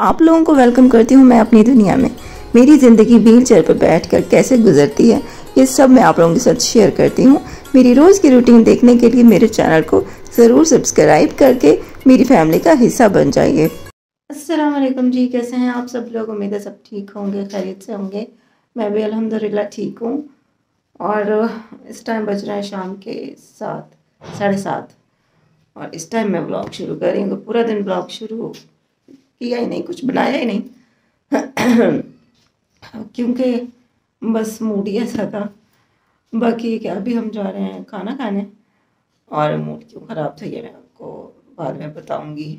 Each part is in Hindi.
आप लोगों को वेलकम करती हूँ मैं अपनी दुनिया में। मेरी ज़िंदगी व्हील चेयर पर बैठकर कैसे गुजरती है ये सब मैं आप लोगों के साथ शेयर करती हूँ। मेरी रोज़ की रूटीन देखने के लिए मेरे चैनल को ज़रूर सब्सक्राइब करके मेरी फैमिली का हिस्सा बन जाइए। अस्सलाम वालेकुम जी, कैसे हैं आप सब लोग? उम्मीद है सब ठीक होंगे, खैरियत से होंगे। मैं भी अल्हम्दुलिल्लाह ठीक हूँ। और इस टाइम बज रहा है शाम के 7, 7:30 और इस टाइम मैं ब्लॉग शुरू कर रही हूँ। तो पूरा दिन ब्लॉग शुरू किया ही नहीं, कुछ बनाया ही नहीं क्योंकि बस मूड ही ऐसा था। बाकी क्या, अभी हम जा रहे हैं खाना खाने और मूड क्यों ख़राब था ये मैं आपको बाद में बताऊंगी।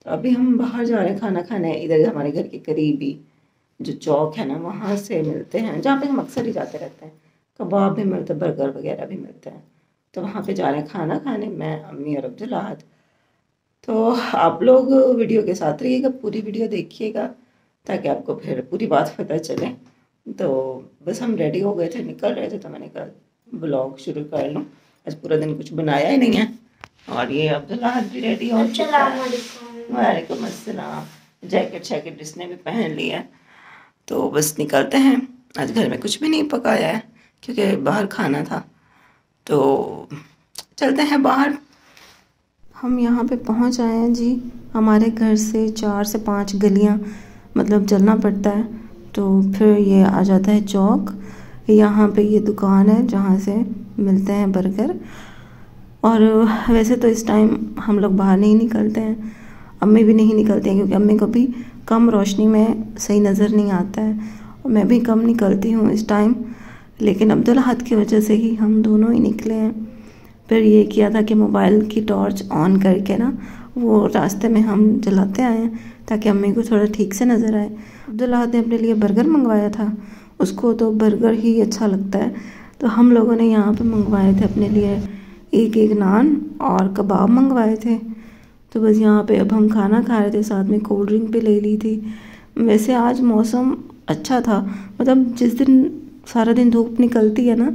तो अभी हम बाहर जा रहे हैं खाना खाने। इधर हमारे घर के करीब ही जो चौक है ना, वहाँ से मिलते हैं, जहाँ पे हम अक्सर ही जाते रहते हैं। कबाब भी मिलते हैं, बर्गर वगैरह भी मिलते हैं। तो वहाँ पे जा रहे हैं खाना खाने, मैं, अम्मी और अब्दुल्लाहद। तो आप लोग वीडियो के साथ रहिएगा, पूरी वीडियो देखिएगा ताकि आपको फिर पूरी बात पता चले। तो बस हम रेडी हो गए थे, निकल रहे थे, तो मैंने कहा ब्लॉग शुरू कर लूँ। आज पूरा दिन कुछ बनाया ही नहीं है। और ये अब्दुल्लाहद भी रेडी हो चुका है। वालेकुम अस्सलाम। जैकेट शैकेट इसने भी पहन लिया। तो बस निकलते हैं। आज घर में कुछ भी नहीं पकाया है क्योंकि बाहर खाना था। तो चलते हैं बाहर। हम यहाँ पे पहुँच आए हैं जी। हमारे घर से 4 से 5 गलियाँ मतलब चलना पड़ता है, तो फिर ये आ जाता है चौक। यहाँ पे ये दुकान है जहाँ से मिलते हैं बर्गर। और वैसे तो इस टाइम हम लोग बाहर नहीं निकलते हैं, अम्मी भी नहीं निकलती हैं क्योंकि अम्मी को भी कम रोशनी में सही नज़र नहीं आता है और मैं भी कम निकलती हूँ इस टाइम। लेकिन अब्दुल्लाहद की वजह से ही हम दोनों ही निकले हैं। फिर ये किया था कि मोबाइल की टॉर्च ऑन करके ना वो रास्ते में हम जलाते आए हैं ताकि अम्मी को थोड़ा ठीक से नज़र आए। अब्दुल्लाहद ने अपने लिए बर्गर मंगवाया था, उसको तो बर्गर ही अच्छा लगता है। तो हम लोगों ने यहाँ पे मंगवाए थे अपने लिए एक नान और कबाब मंगवाए थे। तो बस यहाँ पे अब हम खाना खा रहे थे, साथ में कोल्ड ड्रिंक भी ले ली थी। वैसे आज मौसम अच्छा था, मतलब जिस दिन सारा दिन धूप निकलती है ना,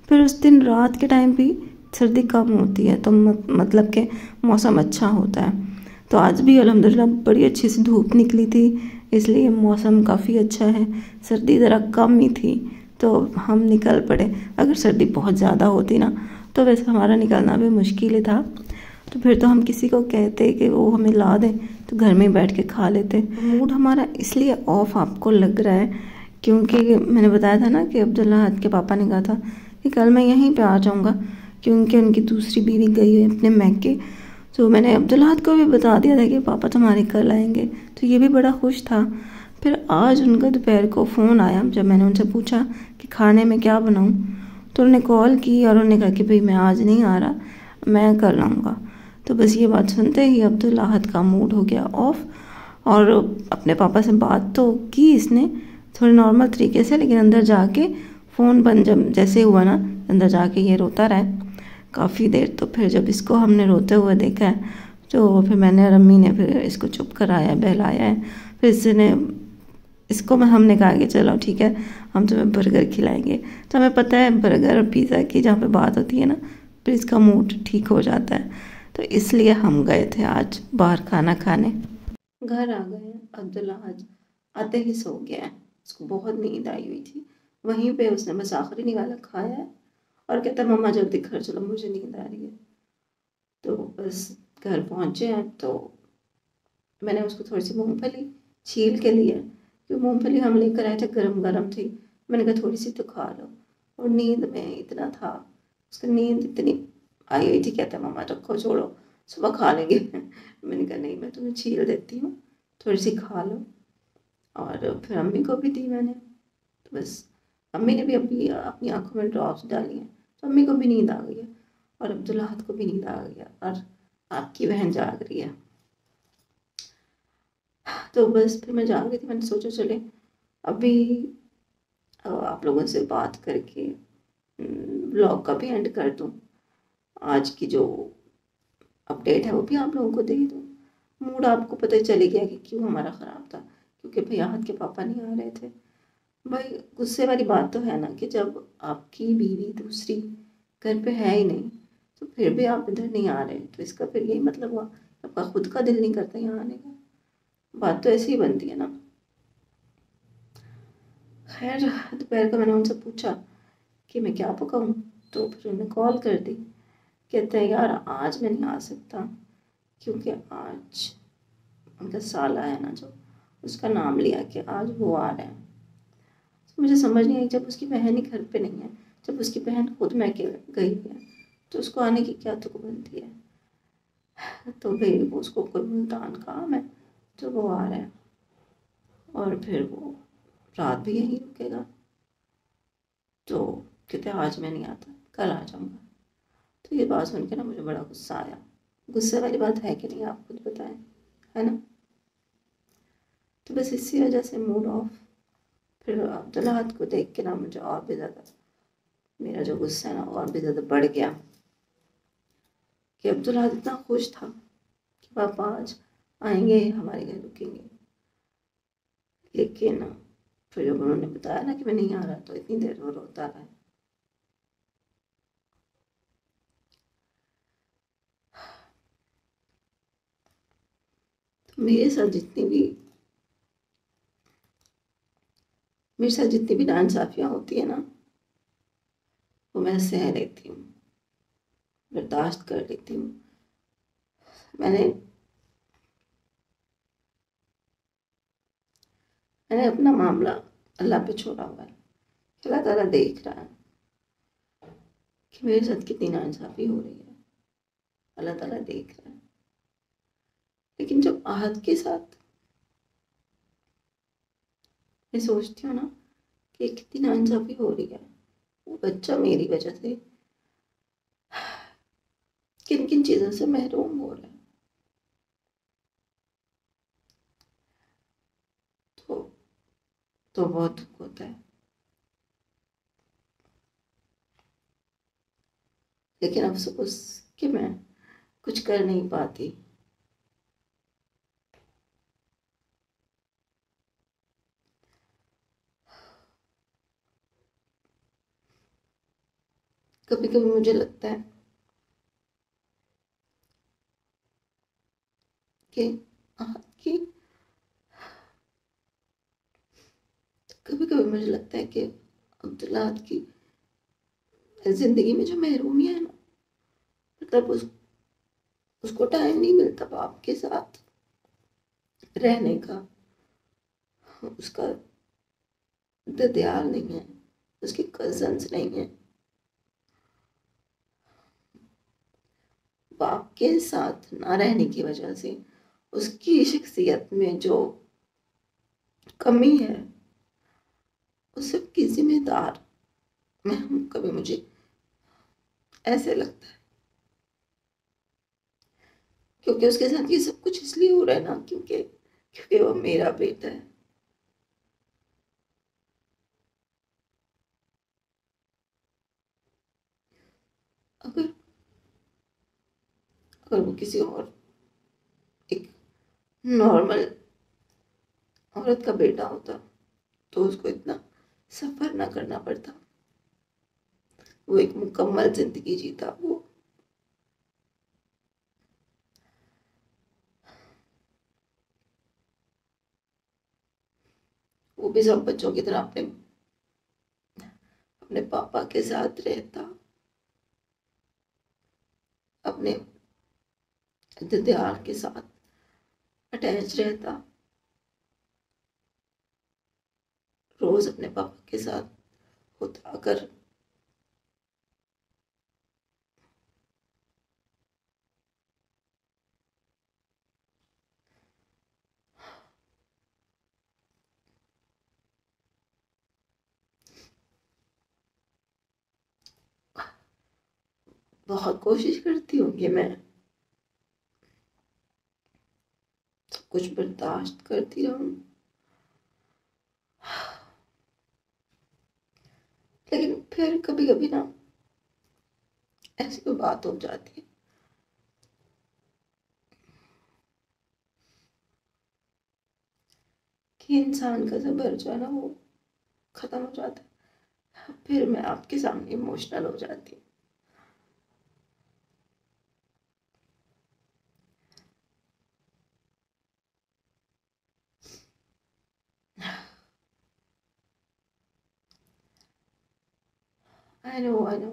फिर उस दिन रात के टाइम भी सर्दी कम होती है, तो मतलब के मौसम अच्छा होता है। तो आज भी अल्हम्दुलिल्लाह बड़ी अच्छी सी धूप निकली थी, इसलिए मौसम काफ़ी अच्छा है। सर्दी ज़रा कम ही थी तो हम निकल पड़े। अगर सर्दी बहुत ज़्यादा होती ना तो वैसे हमारा निकलना भी मुश्किल ही था। तो फिर तो हम किसी को कहते कि वो हमें ला दें तो घर में बैठ के खा लेते। मूड हमारा इसलिए ऑफ आपको लग रहा है क्योंकि मैंने बताया था ना कि अब्दुल्लाहद के पापा ने कहा था कि कल मैं यहीं पे आ जाऊँगा क्योंकि उनकी दूसरी बीवी गई है अपने मैके। तो मैंने अब्दुल्लाहद को भी बता दिया था कि पापा तुम्हारे कल आएंगे, तो ये भी बड़ा खुश था। फिर आज उनका दोपहर को फ़ोन आया जब मैंने उनसे पूछा कि खाने में क्या बनाऊँ, तो उन्होंने कॉल की और उन्होंने कहा कि भाई मैं आज नहीं आ रहा, मैं कल आऊँगा। तो बस ये बात सुनते ही अब्दुल्लाहद का मूड हो गया ऑफ और अपने पापा से बात तो की इसने थोड़े नॉर्मल तरीके से, लेकिन अंदर जाके फ़ोन बंद जब जैसे हुआ ना, अंदर जाके ये रोता रहा काफ़ी देर। तो फिर जब इसको हमने रोते हुए देखा है तो फिर मैंने और अम्मी ने फिर इसको चुप कराया, बहलाया है। फिर इसको हमने कहा कि चलो ठीक है हम तुम्हें बर्गर खिलाएंगे। तो हमें पता है बर्गर और पिज़्ज़ा की जहाँ पे बात होती है ना फिर इसका मूड ठीक हो जाता है। तो इसलिए हम गए थे आज बाहर खाना खाने। घर आ गए। अब्दुल्लाहद आते ही सो गया है, उसको बहुत नींद आई हुई थी। वहीं पे उसने बस आखिरी निवाला खाया है और कहता मम्मा जल्दी घर चलो, मुझे नींद आ रही है। तो बस घर पहुँचे हैं तो मैंने उसको थोड़ी सी मूँगफली छील के लिया, क्योंकि मूँगफली हम लेकर आए थे गरम गरम थी। मैंने कहा थोड़ी सी तो खा लो। और नींद में इतना था, उसकी नींद इतनी आई हुई थी, कहता मम्मा रखो छोड़ो सुबह खा लेंगे मैंने कहा नहीं, मैं तुम्हें छील देती हूँ, थोड़ी सी खा लो। और फिर अम्मी को भी दी मैंने। तो बस अम्मी ने भी अभी अपनी आंखों में ड्रॉप्स डाली हैं, तो अम्मी को भी नींद आ गई है और अब्दुल्लाहद को भी नींद आ गई है और आपकी बहन जाग रही है। तो बस फिर मैं जाग गई थी, मैंने सोचा चले अभी आप लोगों से बात करके ब्लॉग का भी एंड कर दूँ। आज की जो अपडेट है वो भी आप लोगों को दे दूँ। मूड आपको पता चले गया कि क्यों हमारा ख़राब था, क्योंकि भैयाहद के पापा नहीं आ रहे थे। भाई गुस्से वाली बात तो है ना कि जब आपकी बीवी दूसरी घर पे है ही नहीं तो फिर भी आप इधर नहीं आ रहे, तो इसका फिर यही मतलब हुआ आपका खुद का दिल नहीं करता यहाँ आने का। बात तो ऐसी ही बनती है ना। खैर, दोपहर का मैंने उनसे पूछा कि मैं क्या पकाऊं, तो फिर उन्होंने कॉल कर दी। कहते हैं यार आज मैं नहीं आ सकता, क्योंकि आज उनका साला है ना जो, उसका नाम लिया कि आज वो आ रहे हैं। तो मुझे समझ नहीं आई, जब उसकी बहन ही घर पे नहीं है, जब उसकी बहन खुद मैं के गई हुई है, तो उसको आने की क्या तुक बनती है। तो भाई वो उसको कोई मुल्तान काम है, तो वो आ रहा है, और फिर वो रात भी यहीं रुकेगा। तो कहते आज मैं नहीं आता, कल आ जाऊँगा। तो ये बात सुन के ना मुझे बड़ा गुस्सा आया। गुस्से वाली बात है कि नहीं, आप खुद बताएं, है ना। तो बस इसी वजह से मूड ऑफ। फिर अब्दुल्लाहद को देख के ना मुझे और भी ज़्यादा, मेरा जो गुस्सा है ना और भी ज़्यादा बढ़ गया, कि अब्दुल्लाहद इतना खुश था कि पापा आज आएंगे, हमारे घर रुकेंगे। लेकिन फिर जब उन्होंने बताया ना कि मैं नहीं आ रहा, तो इतनी देर वो रोता रहा। तो मेरे साथ जितनी भी नाइंसाफ़ियाँ होती है ना, वो मैं सह लेती हूँ, बर्दाश्त कर लेती हूँ। मैंने मैंने अपना मामला अल्लाह पे छोड़ा हुआ है। अल्लाह ताला देख रहा है कि मेरे साथ कितनी नाइंसाफ़ी हो रही है। अल्लाह ताला देख रहा है। लेकिन जब आहद के साथ मैं सोचती हूँ ना कि कितनी नाइंसाफ़ी हो रही है, वो बच्चा मेरी वजह से किन किन चीज़ों से महरूम हो रहा है, तो बहुत दुख होता है। लेकिन अफसोस कि मैं कुछ कर नहीं पाती। कभी कभी मुझे लगता है कि आहद की कभी कभी मुझे लगता है कि अब्दुल्ला की ज़िंदगी में जो महरूमियाँ है ना, मतलब उसको टाइम नहीं मिलता बाप के साथ रहने का। उसका ददियाल नहीं है, उसके कजन्स नहीं है। बाप के साथ ना रहने की वजह से उसकी शख्सियत में जो कमी है, उस सब की जिम्मेदार मैं हूँ। कभी मुझे ऐसे लगता है, क्योंकि उसके साथ ये सब कुछ इसलिए हो रहा है ना, क्योंकि वो मेरा बेटा है। अगर अगर वो किसी और एक नॉर्मल औरत का बेटा होता, तो उसको इतना सफर ना करना पड़ता, वो एक मुकम्मल जिंदगी जीता। वो भी सब बच्चों की तरह अपने अपने पापा के साथ रहता, अपने ददियाल के साथ अटैच रहता, रोज अपने पापा के साथ होता। अगर बहुत कोशिश करती हूँ कि मैं सब कुछ बर्दाश्त करती रहूं, लेकिन फिर कभी कभी ना ऐसी कोई बात हो जाती है कि इंसान का सब्र जो है ना वो खत्म हो जाता है। फिर मैं आपके सामने इमोशनल हो जाती हूँ। आई नो,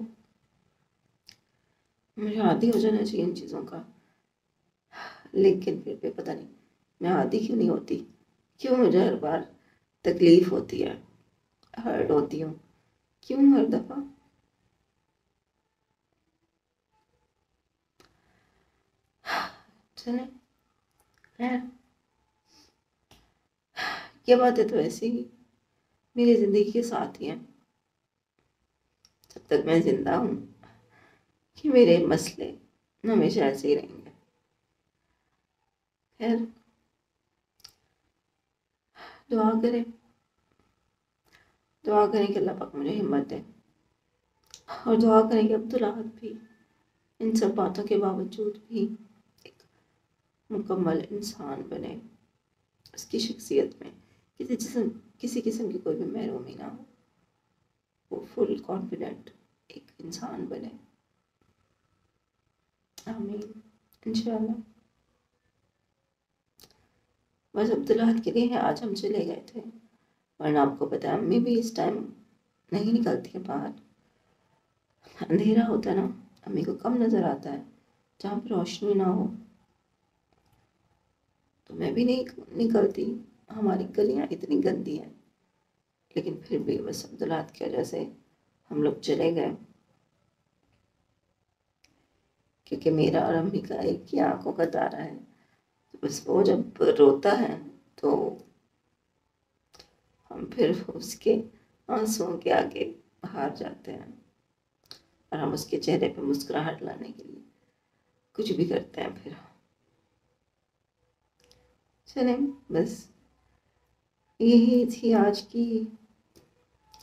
मुझे आदी हो जाना चाहिए इन चीज़ों का, लेकिन फिर भी पता नहीं मैं आदी क्यों नहीं होती, क्यों मुझे हर बार तकलीफ होती है, हर्ट होती हूँ, क्यों हर दफ़ा। चले खैर, ये बातें तो ऐसे ही मेरी ज़िंदगी के साथ ही हैं, जब तक मैं ज़िंदा हूँ कि मेरे मसले हमेशा ऐसे ही रहेंगे। खैर, दुआ करें, दुआ करें कि अल्लाह पाक मुझे हिम्मत दे, और दुआ करें कि अब्दुल अहद भी इन सब बातों के बावजूद भी एक मुकम्मल इंसान बने, उसकी शख्सियत में किसी किस्म की कोई भी महरूमी ना हो, वो फुल कॉन्फिडेंट एक इंसान बने। आमीन, इंशाल्लाह। बस अब्दुल अहद के लिए आज हम चले गए थे, वरना आपको पता है अम्मी भी इस टाइम नहीं निकलती है बाहर, अंधेरा होता है ना, अम्मी को कम नज़र आता है, जहाँ पर रोशनी ना हो तो मैं भी नहीं निकलती। हमारी गलियाँ इतनी गंदी हैं, लेकिन फिर भी बस अब्दुल अहद की वजह से हम लोग चले गए, क्योंकि मेरा और अम्मी का एक ही आंखों का तारा है, तो बस वो जब रोता है तो हम फिर उसके आंसुओं के आगे हार जाते हैं, और हम उसके चेहरे पे मुस्कुराहट लाने के लिए कुछ भी करते हैं। फिर चलें, बस यही थी आज की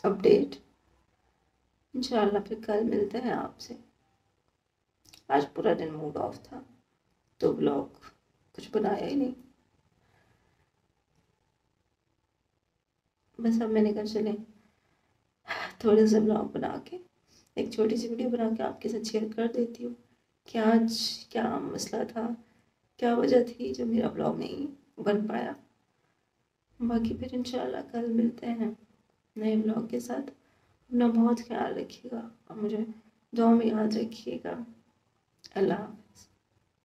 अपडेट। इंशाल्लाह फिर कल मिलते हैं आपसे। आज पूरा दिन मूड ऑफ था, तो ब्लॉग कुछ बनाया ही नहीं, बस अब मैंने कहा चले थोड़े से ब्लॉग बना के, एक छोटी सी वीडियो बना के आपके साथ शेयर कर देती हूँ कि आज क्या मसला था, क्या वजह थी जो मेरा ब्लॉग नहीं बन पाया। बाकी फिर इंशाल्लाह कल मिलते हैं नए ब्लॉग के साथ। अपना बहुत ख्याल रखिएगा और मुझे दुआ में याद रखिएगा। अल्लाह।